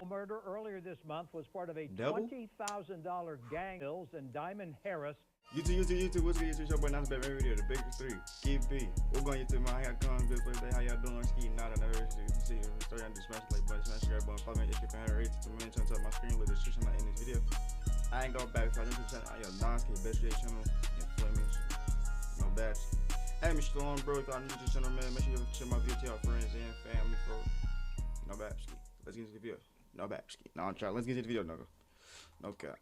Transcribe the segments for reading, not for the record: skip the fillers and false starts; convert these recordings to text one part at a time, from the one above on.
Murder earlier this month was part of a Double? $20,000 gang bills in Diamond Harris. YouTube, what's good? YouTube, your boy, not the baby video, the big three, SKIII. We're going YouTube, man. How y'all coming? Good first day. How y'all doing? SKIII, not another. You can see the story on the smash like button, smash the button, follow me, if you can have to mention to my screen with the description in this video. I ain't going back to my YouTube channel. I am non-skate best video channel and Flemish. No bad. Hey, Mr. Storm, bro. If y'all new to the channel, man, make sure you share my video to your friends and family, folks. No bad, SKIII. Let's get into the video. No bad, SKIII. No, I'm trying. Let's get into the video, nigga. No cap.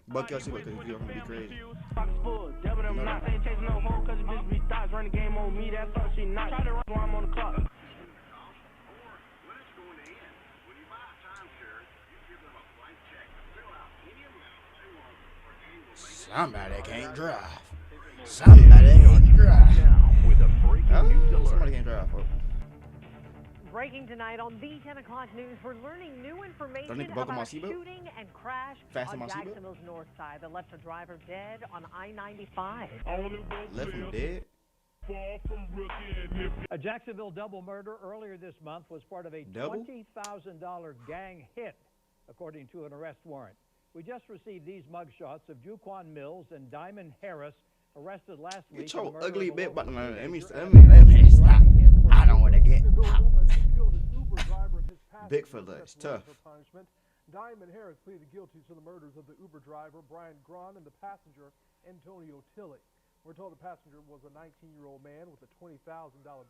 Buck y'all see what this video gonna be crazy. Box full, devil them not saying chasing no hoe, cause the bitch be thoughts, running game on me, that's all she not. Try to run while I'm on the clock. Somebody can't drive. Somebody can't drive. Somebody can't drive, folks. Breaking tonight on the 10 o'clock news, we're learning new information buckle about my a seatbelt? shooting and crash Fasten on my seatbelt? Jacksonville's north side that left a driver dead on I-95. Left him dead. A Jacksonville double murder earlier this month was part of a Double? $20,000 gang hit, according to an arrest warrant. We just received these mugshots of Juquan Mills and Diamond Harris, arrested last week. Get your in the murder ugly of a bit, local but let me teenager stop. I don't want to get popped. Big fella, it's tough. Diamond Harris pleaded guilty to the murders of the Uber driver Brian Gron and the passenger Antonio Tilley. We're told the passenger was a 19-year-old man with a $20,000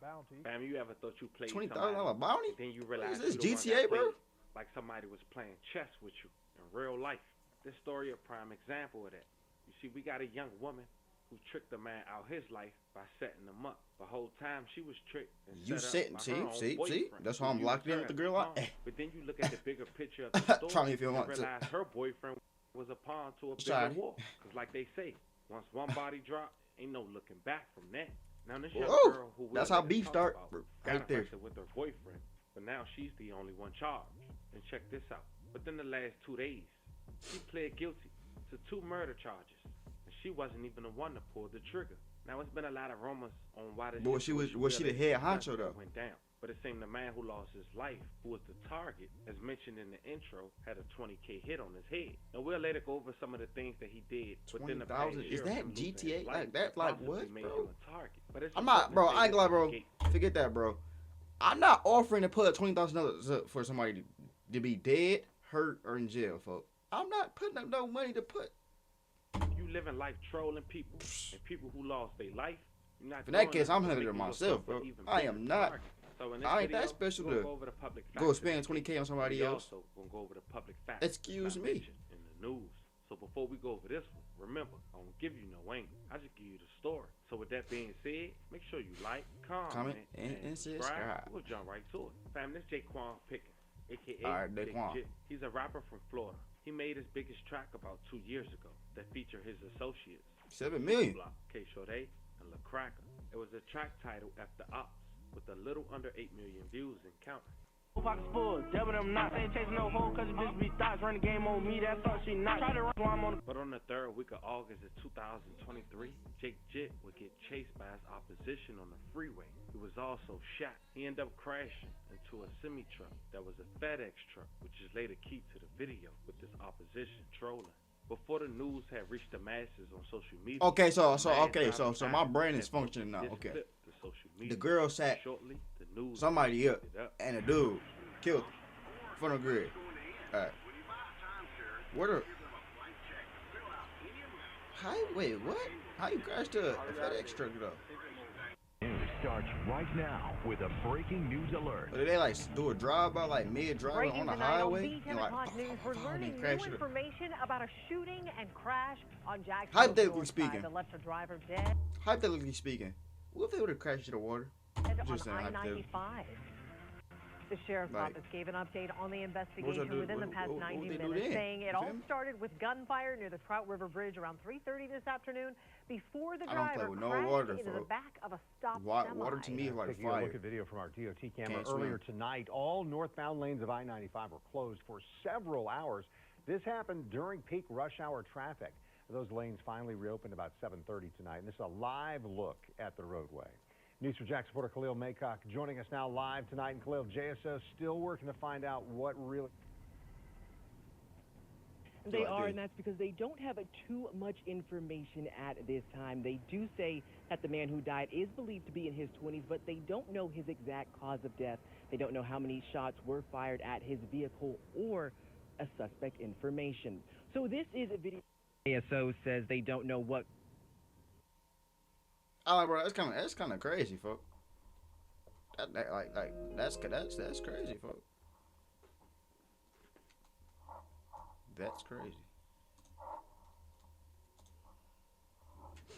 bounty. Fam, you ever thought you played $20,000 somebody, bounty? then you realize What is this, you the one GTA, that bro? played like somebody was playing chess with you in real life. This story a prime example of that. You see, we got a young woman who tricked a man out his life by setting him up. The whole time she was tricked and You set sitting, up by her own see? boyfriend, That's why I'm who locked in used with the her girl. as a pawn. But then you look at the bigger picture of the story, Try me if you and want to. realize her boyfriend was a pawn to a Sorry. bigger war. Because like they say, once one body drop, ain't no looking back from that. Now this young Whoa, girl who that's we how later beef talk start, about right got there. arrested with her boyfriend, but now she's the only one charged. And check this out. Within the last 2 days, she pled guilty to 2 murder charges, and she wasn't even the one to pull the trigger. Now it's been a lot of rumors on why this. But was she the head honcho though? Went down. But it seemed the man who lost his life, who was the target, as mentioned in the intro, had a 20K hit on his head. Now we'll later go over some of the things that he did within the past 20,000? year. Is that from losing his GTA? life Like that? and Like possibly what, made bro? him a target. But it's I'm not, bro. I ain't gonna lie, bro. important Forget that, bro. I'm not offering to put $20,000 up for somebody to be dead, hurt, or in jail, folks. I'm not putting up no money to put. You living life trolling people, and people who lost their life. You're not In that doing case, I'm nothing to handling it make myself, yourself bro. an even I bigger am not. target. So in this I ain't that video, special we'll to go over the public go facts spend of the 20K on somebody we else. also gonna go over the public facts. Excuse not me. mentioned in the news. So before we go over this one, remember, I don't give you no angle. I just give you the story. So with that being said, make sure you like, comment, and subscribe. We'll jump right to it. Fam, this K1LLED, aka All right, Big K1. Jit. He's a rapper from Florida. He made his biggest track about 2 years ago that featured his associates 7 million. Block, K Shorty, and La Cracker. It was a track titled After Ops with a little under 8 million views and counting. Box full, devil them not saying chasing no hoe, cause the bitch be thoughts, running game on me, that's all she not. Try to run while I'm on the. But on the 3rd week of August of 2023, Jake Jit would get chased by his opposition on the freeway. He was also shot. He ended up crashing into a semi-truck that was a FedEx truck, which is later key to the video with this opposition trolling. Before the news had reached the masses on social media. Okay, so man my brain is had functioning now. this Okay. clip to social media. The girl sat Shortly, the news somebody up, picked it up. and a dude killed him in front of the grid. Alright. What a... Wait, what? How you crashed a FedEx truck though? News starts right now with a breaking news alert. Or did they like do a drive-by, like mid-drive Breaking on the tonight highway? on the 10 And, like, o'clock news, we're learning new crash it. information about a shooting and crash on Jacksonville's Hypothetically north speaking. side that left a driver dead Hypothetically speaking, what if they would have crashed into the water? Just saying, on hypothetically. I-95. The sheriff's Like, office gave an update on the investigation do- within the past what 90 they do minutes, then? saying it You all feel me? started with gunfire near the Trout River Bridge around 3:30 this afternoon before the I don't play driver with no crashed water, into the folks. back of a stopped Water to semi. me is like Taking a fire. look at video from our DOT camera Can't earlier swim. tonight, all northbound lanes of I-95 were closed for several hours. This happened during peak rush hour traffic. Those lanes finally reopened about 7:30 tonight, and this is a live look at the roadway. News for Jackson reporter Khalil Maycock joining us now live tonight. And Khalil, JSO still working to find out what really... They are, and that's because they don't have too much information at this time. They do say that the man who died is believed to be in his 20s, but they don't know his exact cause of death. They don't know how many shots were fired at his vehicle or a suspect information. So this is a video. ASO says they don't know what. Oh, bro, that's kind of crazy, folks. That's crazy, folks. That's crazy.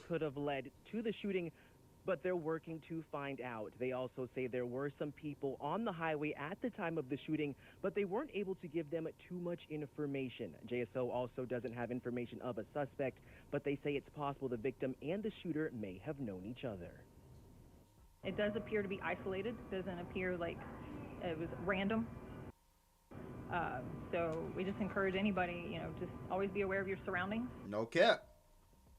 Could have led to the shooting, but they're working to find out. They also say there were some people on the highway at the time of the shooting, but they weren't able to give them too much information. JSO also doesn't have information of a suspect, but they say it's possible the victim and the shooter may have known each other. It does appear to be isolated. It doesn't appear like it was random. So we just encourage anybody, you know, just always be aware of your surroundings. No cap.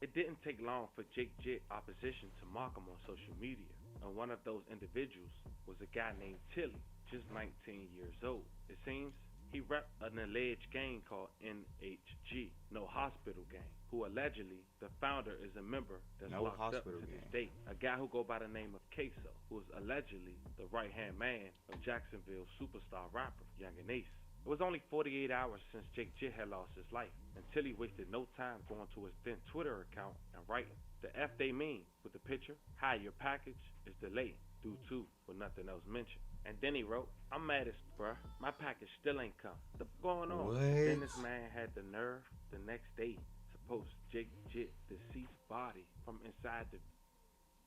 It didn't take long for Jake Jit opposition to mock him on social media, and one of those individuals was a guy named Tilly, just 19 years old. It seems he repped an alleged gang called NHG, No Hospital Gang, who allegedly the founder is a member that's locked up to this date. A guy who go by the name of Queso, who is allegedly the right-hand man of Jacksonville superstar rapper Young and Ace. It was only 48 hours since Jake Jit had lost his life, and Tilly wasted no time going to his then Twitter account and writing the F they mean with the picture, "Hi, your package is delayed due to," with nothing else mentioned. And then he wrote, "I'm mad as bruh, my package still ain't come. What's going on?" What? Then this man had the nerve the next day to post Jake Jit deceased body from inside the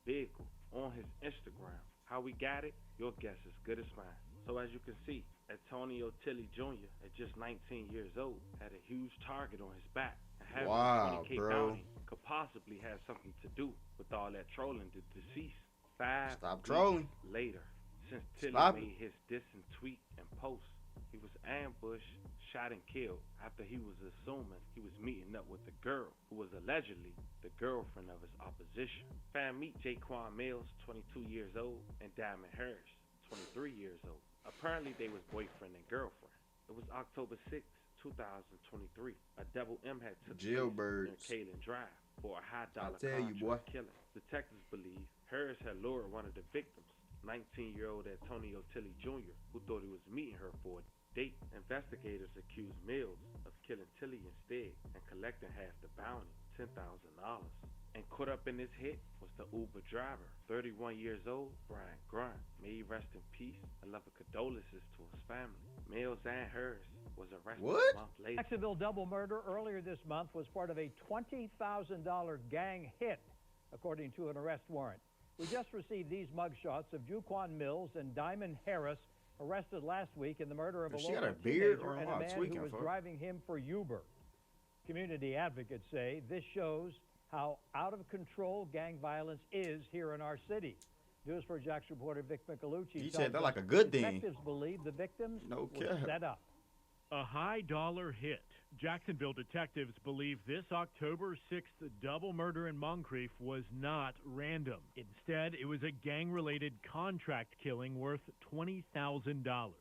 vehicle on his Instagram. How we got it? Your guess is good as mine. So as you can see, Antonio Tilly Jr., at just 19 years old, had a huge target on his back. And having a 20K bounty could possibly have something to do with all that trolling the deceased. 5 weeks later, since Tilly made his dissing tweet and post, he was ambushed, shot, and killed after he was assuming he was meeting up with the girl who was allegedly the girlfriend of his opposition. Fam, meet K1LLED, 22 years old, and Diamond Harris, 23 years old. Apparently, they was boyfriend and girlfriend. It was October 6, 2023. A double M had took place in Kalen Drive for a high-dollar contract killing. Detectives believe Harris had lured one of the victims, 19-year-old Antonio Tilly Jr., who thought he was meeting her for a date. Investigators accused Mills of killing Tilly instead and collecting half the bounty, $10,000. And caught up in this hit was the Uber driver, 31 years old, Brian Grunt. May he rest in peace and love and condolences to his family. Mills and Harris was arrested a month later. Jacksonville double murder earlier this month was part of a $20,000 gang hit, according to an arrest warrant. We just received these mugshots of Juquan Mills and Diamond Harris, arrested last week in the murder of a local teenager and a man who was driving him for Uber. Community advocates say this shows how out of control gang violence is here in our city. News for Jax reporter Vic Micolucci. He said that like a good thing. Detectives believe the victims were set up. A high-dollar hit. Jacksonville detectives believe this October 6th double murder in Moncrief was not random. Instead, it was a gang-related contract killing worth $20,000.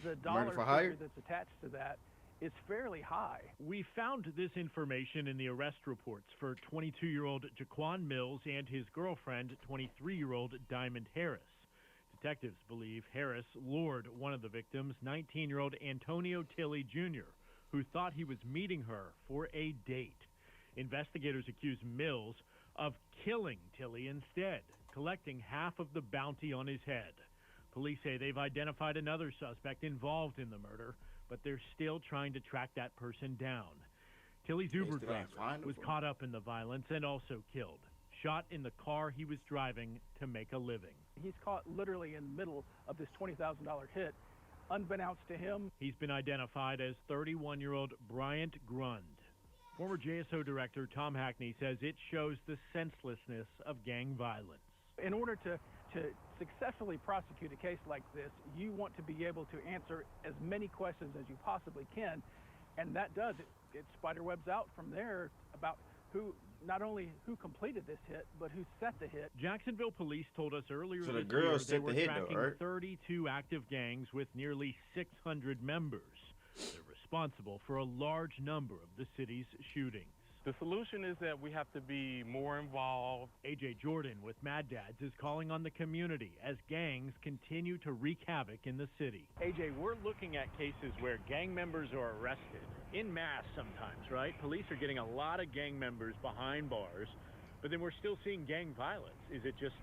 The dollar figure that's attached to that is fairly high. We found this information in the arrest reports for 22-year-old Jaquan Mills and his girlfriend, 23-year-old Diamond Harris. Detectives believe Harris lured one of the victims, 19-year-old Antonio Tilly Jr., who thought he was meeting her for a date. Investigators accuse Mills of killing Tilly instead, collecting half of the bounty on his head. Police say they've identified another suspect involved in the murder, but they're still trying to track that person down. Tilly's Uber driver was caught up in the violence and also killed, shot in the car he was driving to make a living. He's caught literally in the middle of this $20,000 hit, unbeknownst to him. He's been identified as 31-year-old Bryant Grund. Former JSO director Tom Hackney says it shows the senselessness of gang violence. In order to successfully prosecute a case like this, you want to be able to answer as many questions as you possibly can, and that does it spiderwebs out from there about not only who completed this hit, but who set the hit. Jacksonville police told us earlier this year they were tracking 32 active gangs with nearly 600 members. They're responsible for a large number of the city's shootings. The solution is that we have to be more involved. A.J. Jordan with Mad Dads is calling on the community as gangs continue to wreak havoc in the city. A.J., we're looking at cases where gang members are arrested en masse sometimes, right? Police are getting a lot of gang members behind bars, but then we're still seeing gang violence. Is it just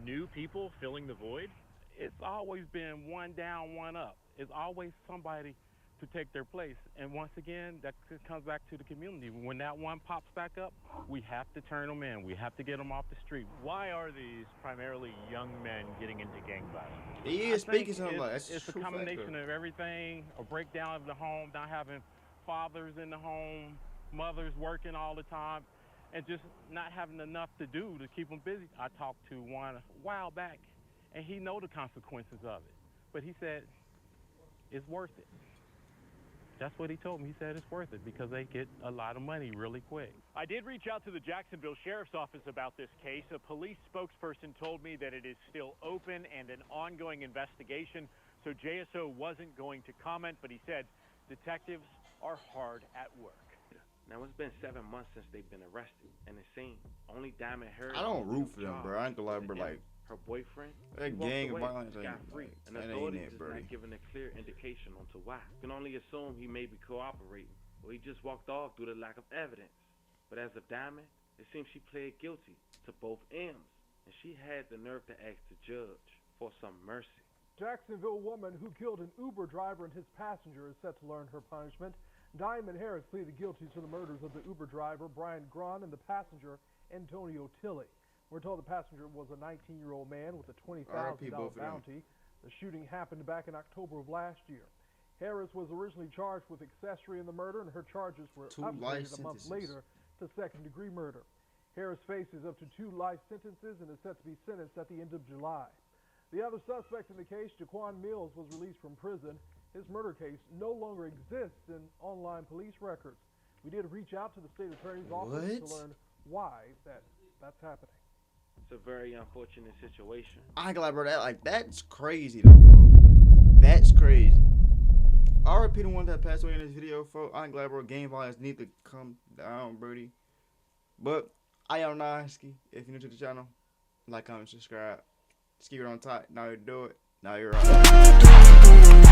new people filling the void? It's always been one down, one up. It's always somebody to take their place. And once again, that comes back to the community. When that one pops back up, we have to turn them in. We have to get them off the street. Why are these primarily young men getting into gang violence? He is speaking something like it's a combination of everything, a breakdown of the home, not having fathers in the home, mothers working all the time, and just not having enough to do to keep them busy. I talked to one a while back, and he know the consequences of it. But he said, it's worth it. That's what he told me. He said it's worth it because they get a lot of money really quick. I did reach out to the Jacksonville Sheriff's Office about this case. A police spokesperson told me that it is still open and an ongoing investigation, so JSO wasn't going to comment, but he said detectives are hard at work. Now, it's been 7 months since they've been arrested, and it seems only Diamond Harris. I don't root for them, bro. I ain't gonna lie, bro. Like, her boyfriend, that gang violence got free, and authorities is not giving a clear indication onto why. You can only assume he may be cooperating, or he just walked off due to lack of evidence. But as of Diamond, it seems she pled guilty to both M's, and she had the nerve to ask the judge for some mercy. Jacksonville woman who killed an Uber driver and his passenger is set to learn her punishment. Diamond Harris pleaded guilty to the murders of the Uber driver, Brian Gron, and the passenger, Antonio Tilley. We're told the passenger was a 19-year-old man with a $20,000 bounty. The shooting happened back in October of last year. Harris was originally charged with accessory in the murder, and her charges were upgraded a month later to second-degree murder. Harris faces up to 2 life sentences and is set to be sentenced at the end of July. The other suspect in the case, Jaquan Mills, was released from prison. His murder case no longer exists in online police records. We did reach out to the state attorney's office to learn why that's happening. It's a very unfortunate situation. I ain't gonna lie, bro. That's crazy, though, bro. That's crazy. RIP the one that passed away in this video, folks. I ain't glad, bro. Gang violence need to come down, Brody. But I am SKIII. If you're new to the channel, like, comment, subscribe. SKIII on top. Now you do it. Now you're right.